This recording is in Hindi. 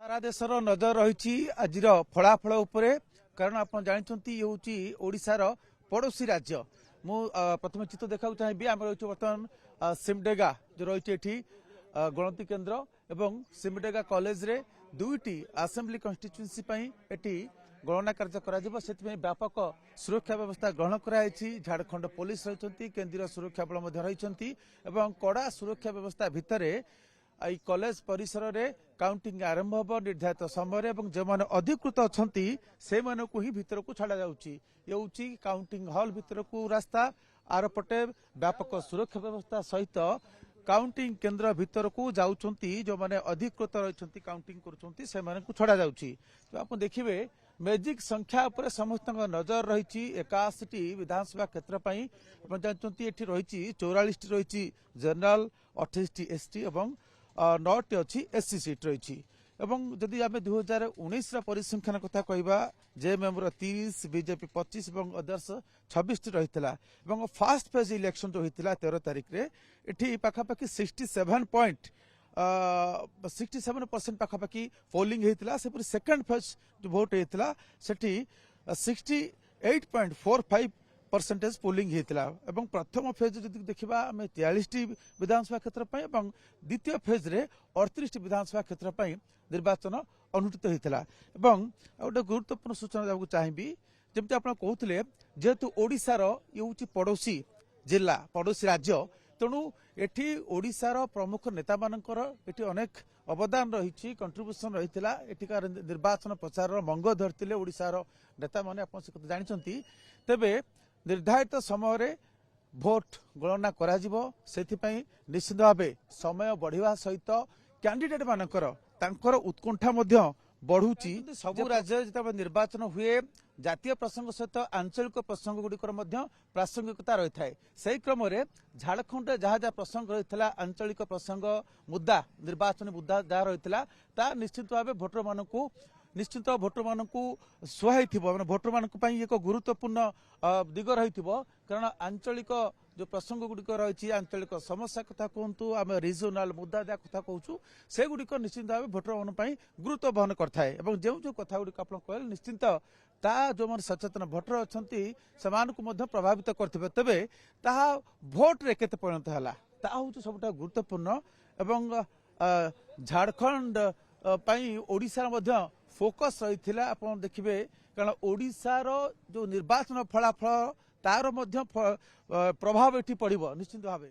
सारा देशर नजर रही आज फलाफल उपरे कारण आप जानते ये हूँ ओडिशार पड़ोसी राज्य मु प्रथम चित्र देखा चाहिए आम रही बर्तमान सिमडेगा जो रही गणति केन्द्र एवं सिमडेगा कॉलेज रे दुईटी आसेम्बली कन्स्टिट्युएंसी एटी गणना कार्य कर व्यापक सुरक्षा व्यवस्था ग्रहण कराई। झारखंड पुलिस रही केंद्रीय सुरक्षा बल रही कड़ा सुरक्षा व्यवस्था भितर कॉलेज परिसर रे काउंटिंग आरंभ हो निर्धारित समय जो मैंने अधिकृत अच्छा से ही भितर को छड़ा जाऊँगी काउंटिंग हॉल भितर को रास्ता आरपटे व्यापक सुरक्षा व्यवस्था सहित काउंटिंग केन्द्र भितर को जाउछंती जो माने अधिकृत रही काउंटिंग कर छड़ा जाउछि। तो आप देखिए मैजिक संख्या उपर समस्त नजर रही 81 विधानसभा क्षेत्र आप जानते ये रही 44 रही जनरल 28 एसटी और 9 अच्छी एससी सीट रही जदि आम 2019 परिसंख्यान कथा कहवा जेएमएम 30 बीजेपी 25 और अदर्स 26 रही फास्ट फेज इलेक्शन जो होता 13 तारिख में ये पाखापाखि 67% पाखापाखि पोलिंग होता से सेकेंड फेज जो भोट होता से 68.45% पोलिंग होता प्रथम फेज जो देखा आम 43 विधानसभा क्षेत्र द्वितीय फेज रे 38 विधानसभा क्षेत्र निर्वाचन अनुष्ठित होता गोटे गुरुत्वपूर्ण सूचना देवाक चाहिए जमी आप कहते जेहेतु ओडिशार ये हूँ पड़ोसी जिला पड़ोसी राज्य तेणु एठी ओडिशार प्रमुख नेता मानकर एठी अनेक अवदान रही कंट्रीब्यूशन रही एठिकार निर्वाचन प्रचार मंग धरते ओडिशार नेता माने आप जानते तेबे निर्धारित समय भोट गणना करा निश्चित भाव समय बढ़िया सहित कैंडिडेट मानकर तांकर उत्कंठा बढ़ुची सबु राज्य जो निर्वाचन हुए जातीय प्रसंग सहित आंचलिक प्रसंग गुड़िकर प्रासंगिकता रही है से क्रम में झारखंड जहाँ जहाँ प्रसंग रही आंचलिक प्रसंग मुद्दा निर्वाचन मुद्दा जहाँ रही निश्चित भाव भोटर मानू निश्चित भोटर मानू सुहाई मैंने भोटर मान एक गुरुत्वपूर्ण दिग रही कारण आंचलिक जो प्रसंग गुड़िक रही आंचलिक समस्या कथा कहतु आम रिजनाल मुद्दा जहाँ कथा कहूँ से गुड़िक निश्चित भाव भोटर मान गुरुत्व बहन करए जो जो कथा गुड़िक आप कहले निश्चिंत ता जो मन सचेतन भोटर अच्छा से प्रभावित करते तेबे ताहा भोट रे केते परिणत है हूँ सबुठ गुरुत्वपूर्ण एवं झारखंड ओडिशा फोकस रही आप देखिए कारण ओडिशार जो निर्वाचन फलाफल तार प्रभाव ये पड़ो निश्चित भाव।